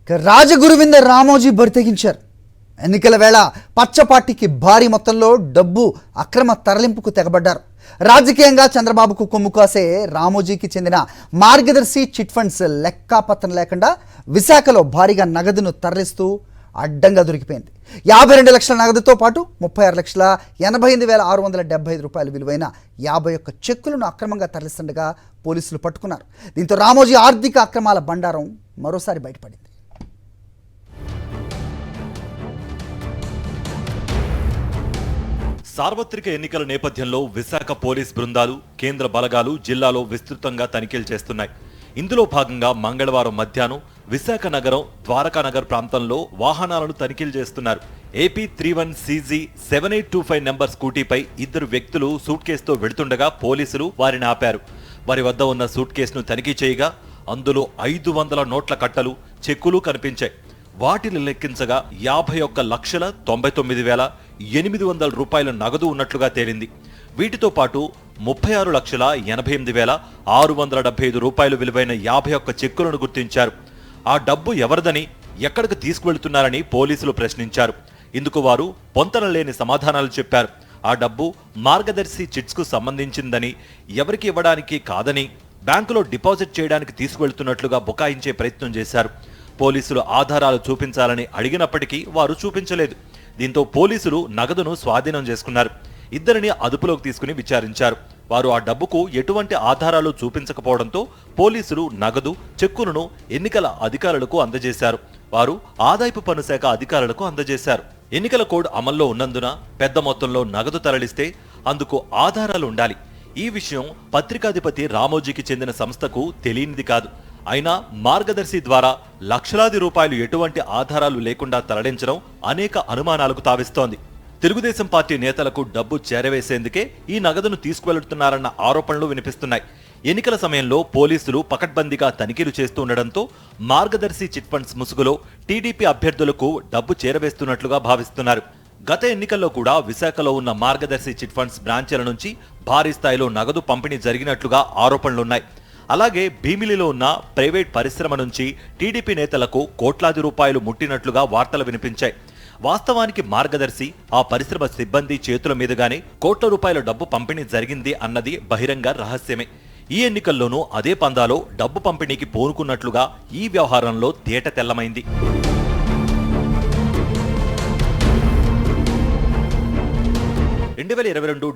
రాజగురువింద రామోజీ బరితెగించారు. ఎన్నికల వేళ పచ్చ పార్టీకి భారీ మొత్తంలో డబ్బు అక్రమ తరలింపుకు తెగబడ్డారు. రాజకీయంగా చంద్రబాబుకు కొమ్ము కాసే రామోజీకి చెందిన మార్గదర్శి చిట్ ఫండ్స్ లెక్కాపత్రం లేకుండా విశాఖలో భారీగా నగదును తరలిస్తూ అడ్డంగా దొరికిపోయింది. 52 లక్షల నగదుతో పాటు 36,88,675 రూపాయలు విలువైన 51 చెక్కులను అక్రమంగా తరలిస్తుండగా పోలీసులు పట్టుకున్నారు. దీంతో రామోజీ ఆర్థిక అక్రమాల బండారం మరోసారి బయటపడింది. సార్వత్రిక ఎన్నికల నేపథ్యంలో విశాఖ పోలీస్ బృందాలు, కేంద్ర బలగాలు జిల్లాలో విస్తృతంగా తనిఖీలు చేస్తున్నాయి. ఇందులో భాగంగా మంగళవారం మధ్యాహ్నం విశాఖ నగరం ద్వారకానగర్ ప్రాంతంలో వాహనాలను తనిఖీలు చేస్తున్నారు. AP 31CG 7825 నెంబర్ స్కూటీపై 2 వ్యక్తులు సూట్ కేసుతో వెడుతుండగా పోలీసులు వారిని ఆపారు. వారి వద్ద ఉన్న సూట్ కేసును తనిఖీ చేయగా అందులో 500 నోట్ల కట్టలు, చెక్కులు కనిపించాయి. వాటిని లెక్కించగా 51,99,800 రూపాయల నగదు ఉన్నట్లుగా తేలింది. వీటితో పాటు 36,88,675 రూపాయలు విలువైన 51 చెక్కులను గుర్తించారు. ఆ డబ్బు ఎవరిదని, ఎక్కడికి తీసుకువెళ్తున్నారని పోలీసులు ప్రశ్నించారు. ఇందుకు వారు పొంతన లేని సమాధానాలు చెప్పారు. ఆ డబ్బు మార్గదర్శి చిట్స్కు సంబంధించిందని, ఎవరికి ఇవ్వడానికి కాదని, బ్యాంకులో డిపాజిట్ చేయడానికి తీసుకువెళ్తున్నట్లుగా బుకాయించే ప్రయత్నం చేశారు. పోలీసులు ఆధారాలు చూపించాలని అడిగినప్పటికీ వారు చూపించలేదు. దీంతో పోలీసులు నగదును స్వాధీనం చేసుకున్నారు. 2 అదుపులోకి తీసుకుని విచారించారు. వారు ఆ డబ్బుకు ఎటువంటి ఆధారాలు చూపించకపోవడంతో పోలీసులు నగదు, చెక్కులను ఎన్నికల అధికారులకు అందజేశారు. వారు ఆదాయపు పన్ను శాఖ అధికారులకు అందజేశారు. ఎన్నికల కోడ్ అమల్లో ఉన్నందున పెద్ద మొత్తంలో నగదు తరలిస్తే అందుకు ఆధారాలు ఉండాలి. ఈ విషయం పత్రికాధిపతి రామోజీకి చెందిన సంస్థకు తెలియనిది కాదు. అయినా మార్గదర్శి ద్వారా లక్షలాది రూపాయలు ఎటువంటి ఆధారాలు లేకుండా తరలించడం అనేక అనుమానాలకు తావిస్తోంది. తెలుగుదేశం పార్టీ నేతలకు డబ్బు చేరవేసేందుకే ఈ నగదును తీసుకువెళ్తున్నారన్న ఆరోపణలు వినిపిస్తున్నాయి. ఎన్నికల సమయంలో పోలీసులు పకడ్బందీగా తనిఖీలు చేస్తూ ఉండడంతో మార్గదర్శి చిట్ ఫండ్స్ ముసుగులో టీడీపీ అభ్యర్థులకు డబ్బు చేరవేస్తున్నట్లుగా భావిస్తున్నారు. గత ఎన్నికల్లో కూడా విశాఖలో ఉన్న మార్గదర్శి చిట్ ఫండ్స్ బ్రాంచీల నుంచి భారీ స్థాయిలో నగదు పంపిణీ జరిగినట్లుగా ఆరోపణలున్నాయి. అలాగే భీమిలిలో ఉన్న ప్రైవేట్ పరిశ్రమ నుంచి టీడీపీ నేతలకు కోట్లాది రూపాయలు ముట్టినట్లుగా వార్తలు వినిపించాయి. వాస్తవానికి మార్గదర్శి, ఆ పరిశ్రమ సిబ్బంది చేతుల మీదుగానే కోట్ల రూపాయల డబ్బు పంపిణీ జరిగింది అన్నది బహిరంగ రహస్యమే. ఈ ఎన్నికల్లోనూ అదే పందాలో డబ్బు పంపిణీకి పూనుకున్నట్లుగా ఈ వ్యవహారంలో తేట తెల్లమైంది.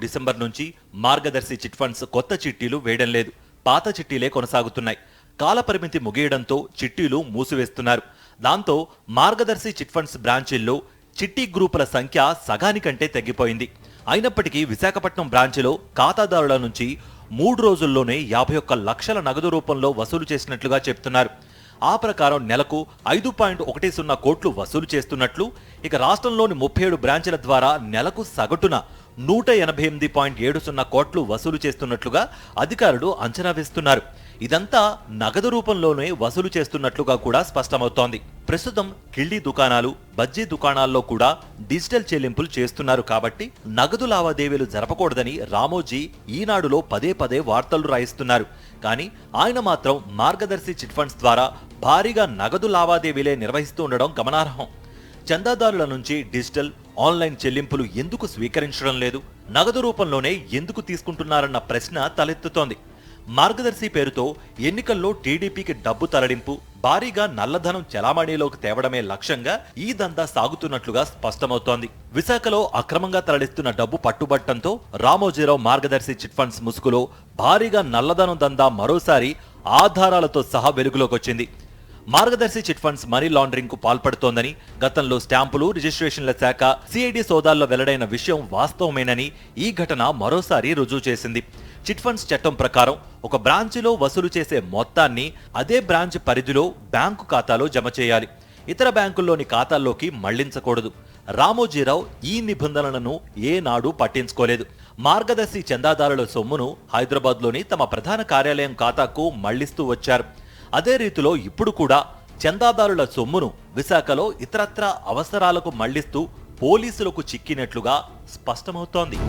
డిసెంబర్ నుంచి మార్గదర్శి చిట్ ఫండ్స్ కొత్త చిట్టీలు వేయడం లేదు. పాత చిట్టీలే కొనసాగుతున్నాయి. కాలపరిమితి ముగియడంతో చిట్టీలు మూసివేస్తున్నారు. దాంతో మార్గదర్శి చిట్ ఫండ్స్ బ్రాంచీల్లో చిట్టి గ్రూపుల సంఖ్య సగానికంటే తగ్గిపోయింది. అయినప్పటికీ విశాఖపట్నం బ్రాంచీలో ఖాతాదారుల నుంచి 3 రోజుల్లోనే 51 లక్షల నగదు రూపంలో వసూలు చేసినట్లుగా చెప్తున్నారు. ఆ ప్రకారం నెలకు 5.10 కోట్లు వసూలు చేస్తున్నట్లు, ఇక రాష్ట్రంలోని 37 బ్రాంచీల ద్వారా నెలకు సగటున 188.70 కోట్లు వసూలు చేస్తున్నట్లుగా అధికారులు అంచనా వేస్తున్నారు. ఇదంతా నగదు రూపంలోనే వసూలు చేస్తున్నట్లుగా కూడా స్పష్టమవుతోంది. ప్రస్తుతం కిళ్ళీ దుకాణాలు, బజ్జీ దుకాణాల్లో కూడా డిజిటల్ చెల్లింపులు చేస్తున్నారు కాబట్టి నగదు లావాదేవీలు జరపకూడదని రామోజీ ఈనాడులో పదే వార్తలు రాయిస్తున్నారు. కానీ ఆయన మాత్రం మార్గదర్శి చిట్ ఫండ్స్ ద్వారా భారీగా నగదు లావాదేవీలే నిర్వహిస్తూ ఉండడం గమనార్హం. చందాదారుల నుంచి డిజిటల్, ఆన్లైన్ చెల్లింపులు ఎందుకు స్వీకరించడం లేదు, నగదు రూపంలోనే ఎందుకు తీసుకుంటున్నారన్న ప్రశ్న తలెత్తుతోంది. మార్గదర్శి పేరుతో ఎన్నికల్లో టీడీపీకి డబ్బు తరలింపు, భారీగా నల్లధనం చెలామణిలోకి తేవడమే లక్ష్యంగా ఈ దందా సాగుతున్నట్లుగా స్పష్టమవుతోంది. విశాఖలో అక్రమంగా తరలిస్తున్న డబ్బు పట్టుబట్టంతో రామోజీరావు మార్గదర్శి చిట్ ఫండ్స్ ముసుగులో భారీగా నల్లధనం దందా మరోసారి ఆధారాలతో సహా వెలుగులోకొచ్చింది. మార్గదర్శి చిట్ ఫండ్స్ మనీ లాండరింగ్ కు పాల్పడుతోందని, గతంలో స్టాంపులు, రిజిస్ట్రేషన్ల శాఖ సిఐడి సోదాల్లో వెల్లడైన విషయం వాస్తవమేనని ఈ ఘటన మరోసారి రుజువు చేసింది. చిట్ ఫండ్స్ చట్టం ప్రకారం ఒక బ్రాంచిలో వసూలు చేసే మొత్తాన్ని అదే బ్రాంచ్ పరిధిలో బ్యాంకు ఖాతాలో జమ చేయాలి. ఇతర బ్యాంకుల్లోని ఖాతాల్లోకి మళ్లించకూడదు. రామోజీరావు ఈ నిబంధనలను ఏనాడు పట్టించుకోలేదు. మార్గదర్శి చందాదారుల సొమ్మును హైదరాబాద్లోని తమ ప్రధాన కార్యాలయం ఖాతాకు మళ్లిస్తూ వచ్చారు. అదే రీతిలో ఇప్పుడు కూడా చందాదారుల సొమ్మును విశాఖలో ఇతరత్రా అవసరాలకు మళ్లిస్తూ పోలీసులకు చిక్కినట్లుగా స్పష్టమవుతోంది.